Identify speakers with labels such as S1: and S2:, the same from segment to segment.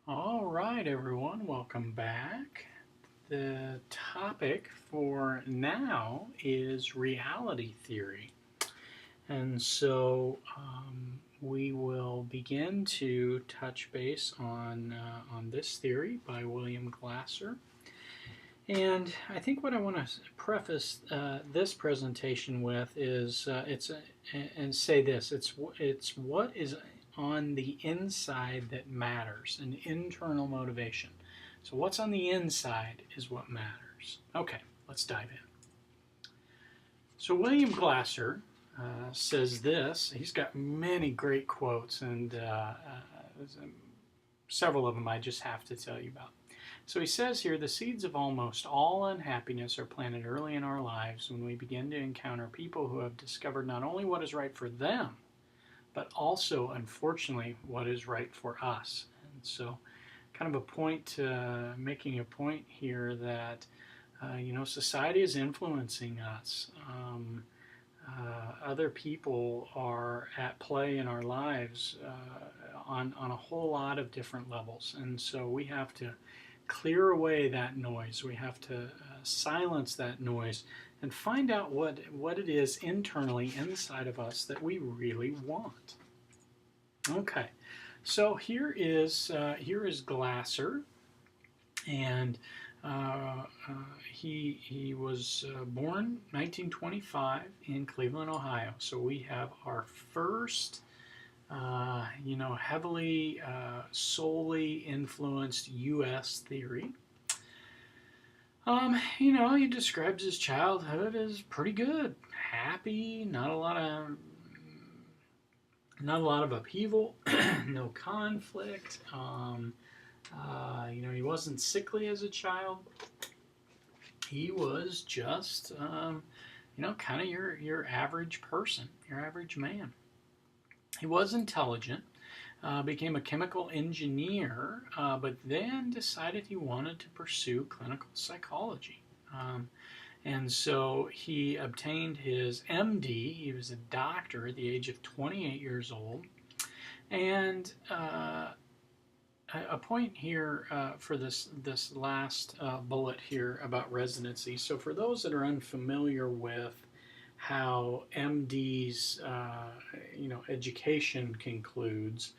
S1: All right, everyone, welcome back. The topic for now is reality theory. And we will begin to touch base on this theory by William Glasser. And I think what I want to preface this presentation with is and say this: it's what is on the inside that matters, an internal motivation. So what's on the inside is what matters. Okay, let's dive in. So William Glasser says this. He's got many great quotes, and several of them I just have to tell you about. So he says here, the seeds of almost all unhappiness are planted early in our lives when we begin to encounter people who have discovered not only what is right for them, but also, unfortunately, what is right for us. And so, kind of making a point here that, society is influencing us. Other people are at play in our lives on a whole lot of different levels. And so we have to clear away that noise. We have to silence that noise and find out what it is internally inside of us that we really want. Okay, so here is Glasser, and he was born 1925 in Cleveland, Ohio. So we have our first heavily solely influenced U.S. theory. He describes his childhood as pretty good, happy, not a lot of upheaval, no conflict. He wasn't sickly as a child. He was just, kind of your average person, your average man. He was intelligent, became a chemical engineer, but then decided he wanted to pursue clinical psychology. And so he obtained his MD. He was a doctor at the age of 28 years old. And a point here for this last bullet here about residency. So for those that are unfamiliar with how MD's education concludes,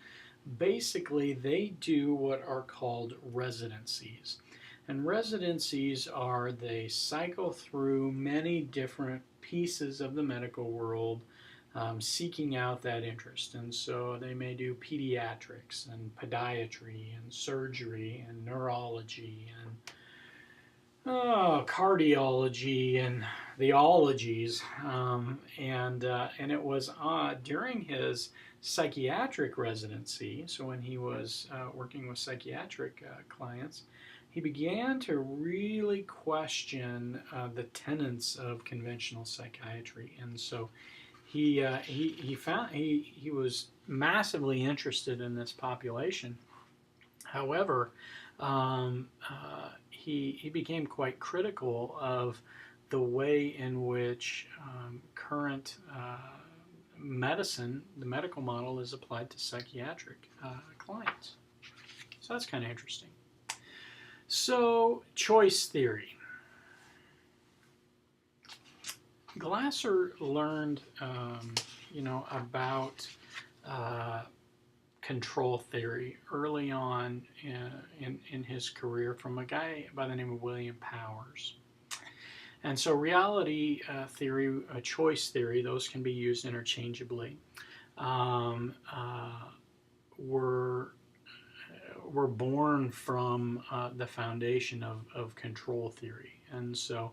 S1: basically they do what are called residencies. And residencies are they cycle through many different pieces of the medical world, seeking out that interest. And so they may do pediatrics and podiatry and surgery and neurology and cardiology and the ologies. And it was during his psychiatric residency, so when he was working with psychiatric clients, he began to really question the tenets of conventional psychiatry. And so he found he was massively interested in this population. However, he became quite critical of the way in which current medicine, the medical model, is applied to psychiatric clients. So that's kind of interesting. So, choice theory. Glasser learned, about control theory early on in his career from a guy by the name of William Powers. And so reality theory, choice theory, those can be used interchangeably, were born from the foundation of control theory. And so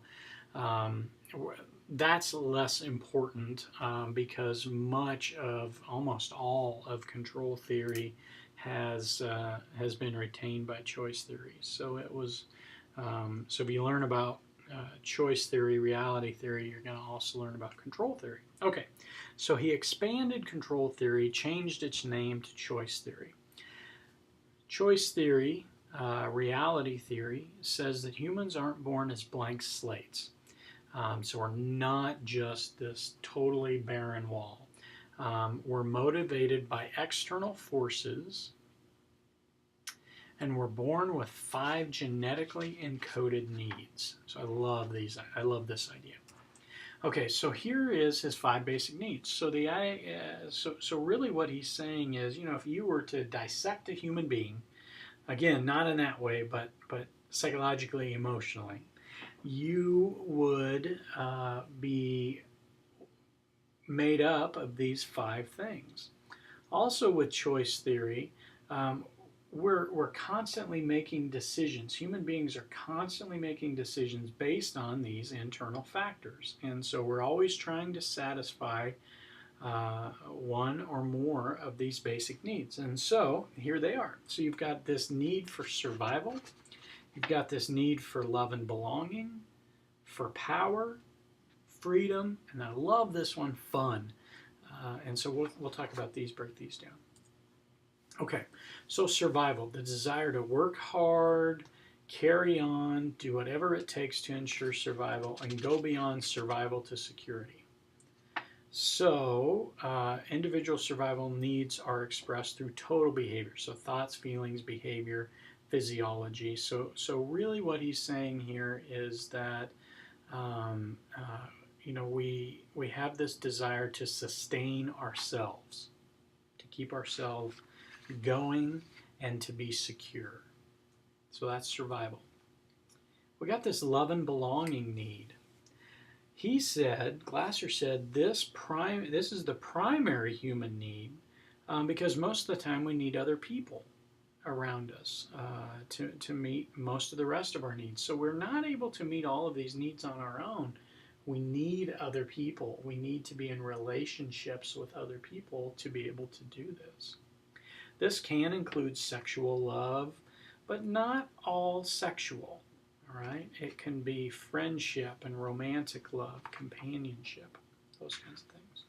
S1: that's less important because almost all of control theory has been retained by choice theory. So it was so if you learn about choice theory, reality theory, you're going to also learn about control theory. Okay, so he expanded control theory, changed its name to choice theory. Choice theory, reality theory, says that humans aren't born as blank slates. So we're not just this totally barren wall. We're motivated by external forces, and we're born with 5 genetically encoded needs. So I love these. I love this idea. Okay, so here is his 5 basic needs. So really what he's saying is, if you were to dissect a human being, again, not in that way, but psychologically, emotionally, you would be made up of these 5 things. Also, with choice theory, we're constantly making decisions. Human beings are constantly making decisions based on these internal factors. And so we're always trying to satisfy one or more of these basic needs. And so here they are. So you've got this need for survival, you've got this need for love and belonging, for power, freedom, and I love this one, fun. And so we'll talk about these, break these down. Okay, so survival, the desire to work hard, carry on, do whatever it takes to ensure survival, and go beyond survival to security. So, individual survival needs are expressed through total behavior. So, thoughts, feelings, behavior, physiology. So really, what he's saying here is that we have this desire to sustain ourselves, to keep ourselves going, and to be secure. So that's survival. We got this love and belonging need. Glasser said, this is the primary human need because most of the time we need other people around us to meet most of the rest of our needs. So we're not able to meet all of these needs on our own. We need other people. We need to be in relationships with other people to be able to do this. This can include sexual love, but not all sexual. All right? It can be friendship and romantic love, companionship, those kinds of things.